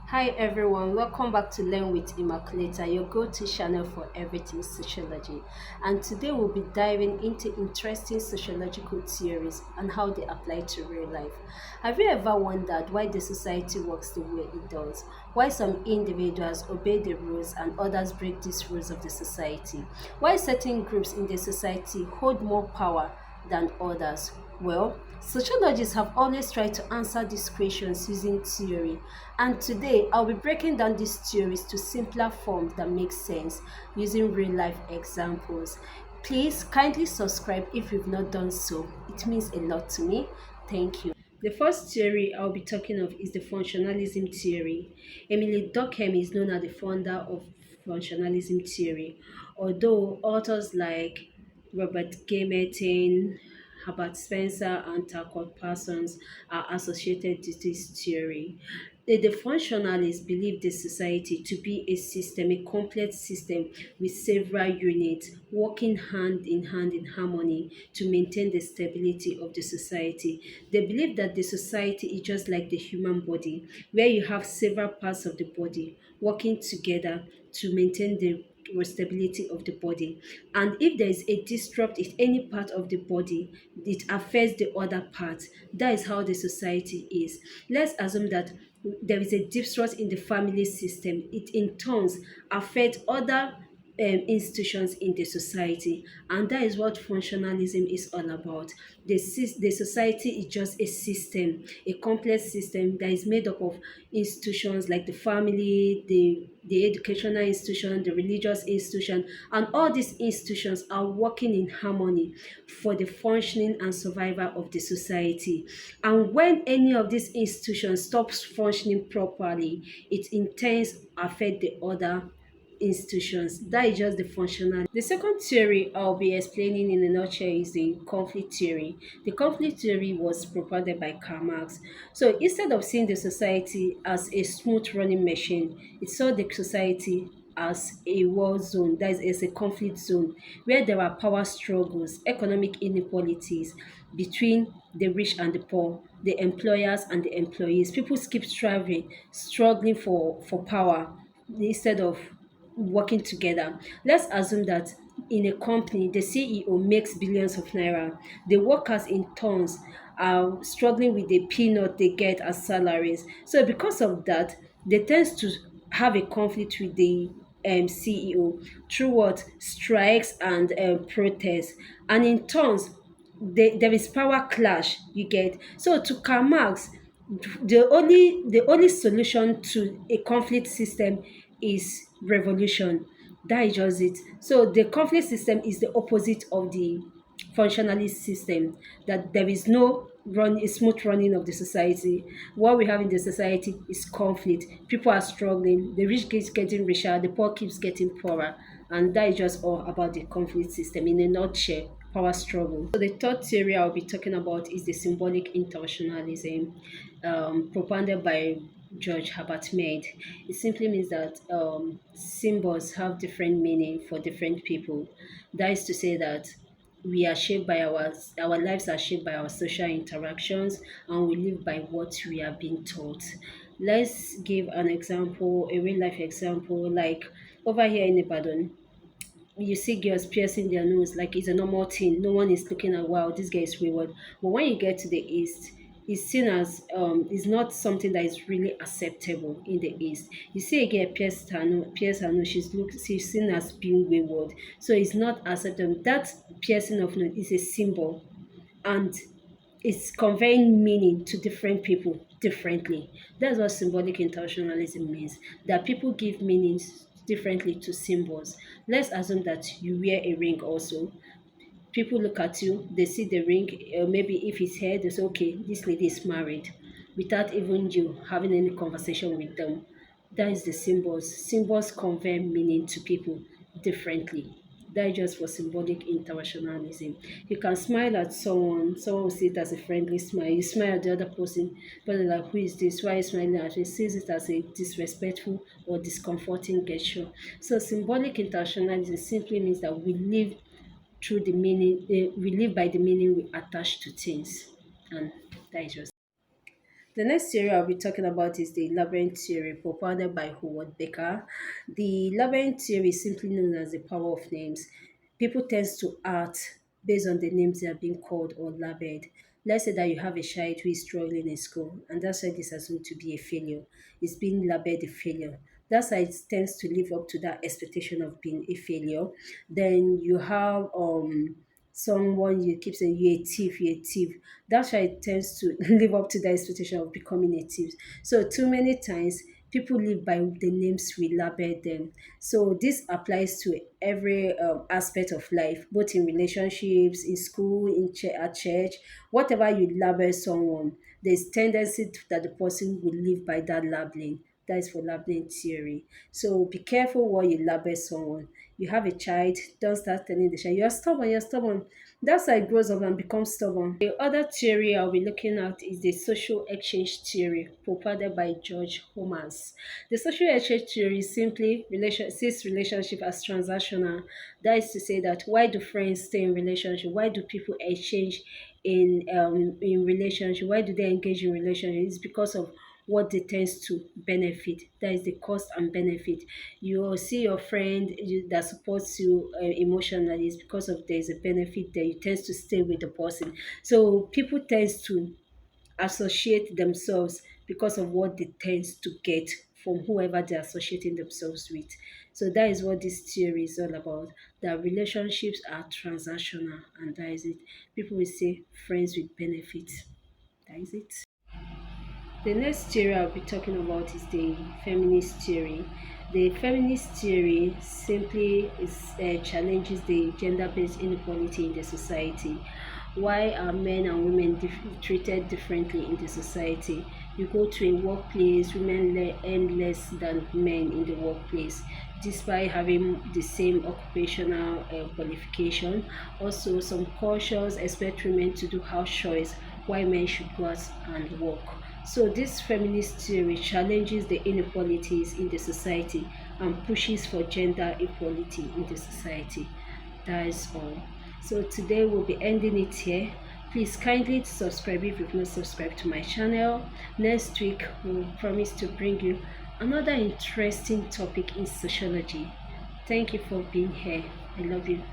Hi everyone, welcome back to Learn with Immaculetta, your go-to channel for everything sociology. And today we'll be diving into interesting sociological theories and how they apply to real life. Have you ever wondered why the society works the way it does? Why some individuals obey the rules and others break these rules of the society? Why certain groups in the society hold more power than others? Well, sociologists have always tried to answer these questions using theory, and today I'll be breaking down these theories to simpler forms that make sense using real life examples. Please kindly subscribe if you've not done so. It means a lot to me. Thank you. The first theory I'll be talking of is the functionalism theory. Emily Durkheim is known as the founder of functionalism theory, although authors like Robert Gamerton, Herbert Spencer, and Talcott Parsons are associated with this theory. The functionalists believe the society to be a system, a complex system with several units working hand in harmony to maintain the stability of the society. They believe that the society is just like the human body, where you have several parts of the body working together to maintain the stability of the body. And if there is a disrupt in any part of the body, it affects the other part. That is how the society is. Let's assume that there is a disrupt in the family system. It in turns affects other institutions in the society, and that is what functionalism is all about. The society is just a system, a complex system that is made up of institutions like the family, the educational institution, the religious institution, and all these institutions are working in harmony for the functioning and survival of the society. And when any of these institutions stops functioning properly, it in turn affect the other institutions. That is just the functional. The second theory I'll be explaining in a nutshell is the conflict theory. The conflict theory was propounded by Karl Marx. So instead of seeing the society as a smooth running machine, it saw the society as a war zone, that is a conflict zone, where there are power struggles, economic inequalities between the rich and the poor, the employers and the employees. People keep striving, struggling for power instead of working together. Let's assume that in a company, the CEO makes billions of naira. The workers in turns are struggling with the peanut they get as salaries. So because of that, they tend to have a conflict with the CEO through what strikes and protests, and in turns there is power clash. You get, so to Karl Marx, the only solution to a conflict system is revolution. That is just it. So the conflict system is the opposite of the functionalist system, that there is no run a smooth running of the society. What we have in the society is conflict. People are struggling, the rich keeps getting richer, the poor keeps getting poorer, and that is just all about the conflict system in a nutshell. Power struggle. So the third theory I'll be talking about is the symbolic interactionism, propounded by George Herbert Mead. It simply means that symbols have different meaning for different people. That is to say that we are shaped by our lives are shaped by our social interactions, and we live by what we are being taught. Let's give an example, a real life example, like over here in Ibadan, you see girls piercing their nose like it's a normal thing. No one is looking at, wow, this guy is wayward. But when you get to the east, it's seen as it's not something that is really acceptable in the east. You see a girl pierce her nose, she's seen as being wayward. So it's not acceptable. That piercing of nose is a symbol, and it's conveying meaning to different people differently. That's what symbolic intentionalism means. That people give meanings differently to symbols. Let's assume that you wear a ring also. People look at you, they see the ring, maybe if it's hair, they say, okay, this lady is married, without even you having any conversation with them. That is the symbols. Symbols convey meaning to people differently. That is just for symbolic internationalism. You can smile at someone will see it as a friendly smile. You smile at the other person, but they're like, who is this? Why are you smiling at me? Sees it as a disrespectful or discomforting gesture. So symbolic internationalism simply means that we live through the meaning, we live by the meaning we attach to things. And that is just The next theory I'll be talking about is the labyrinth theory propounded by Howard Baker. The labyrinth theory is simply known as the power of names. People tend to act based on the names they are being called or labeled. Let's say that you have a child who is struggling in school, and that child is assumed to be a failure. It's being labeled a failure. That child tends to live up to that expectation of being a failure. Then you have someone you keep saying you're a thief, you're a thief. That child tends to live up to the expectation of becoming a thief. So too many times people live by the names we label them. So this applies to every aspect of life, both in relationships, in school, at church, whatever you label someone. There's tendency that the person will live by that labeling. That is for labeling theory. So be careful what you label someone. You have a child, don't start telling the child, you're stubborn, you're stubborn. That's how it grows up and becomes stubborn. The other theory I'll be looking at is the social exchange theory propounded by George Homers. The social exchange theory simply sees relationship as transactional. That is to say that why do friends stay in relationship? Why do people exchange in relationship? Why do they engage in relationship? It's because of what they tends to benefit. That is the cost and benefit. You will see your friend that supports you emotionally is because of there's a benefit that you tends to stay with the person. So people tends to associate themselves because of what they tends to get from whoever they're associating themselves with. So that is what this theory is all about. That relationships are transactional, and that is it. People will say friends with benefits. That is it. The next theory I'll be talking about is the feminist theory. The feminist theory simply challenges the gender-based inequality in the society. Why are men and women treated differently in the society? You go to a workplace, women earn less than men in the workplace, despite having the same occupational qualification. Also, some cultures expect women to do house chores while men should go out and work. So this feminist theory challenges the inequalities in the society and pushes for gender equality in the society. That is all. So today we'll be ending it here. Please kindly subscribe if you've not subscribed to my channel. Next week we'll promise to bring you another interesting topic in sociology. Thank you for being here. I love you.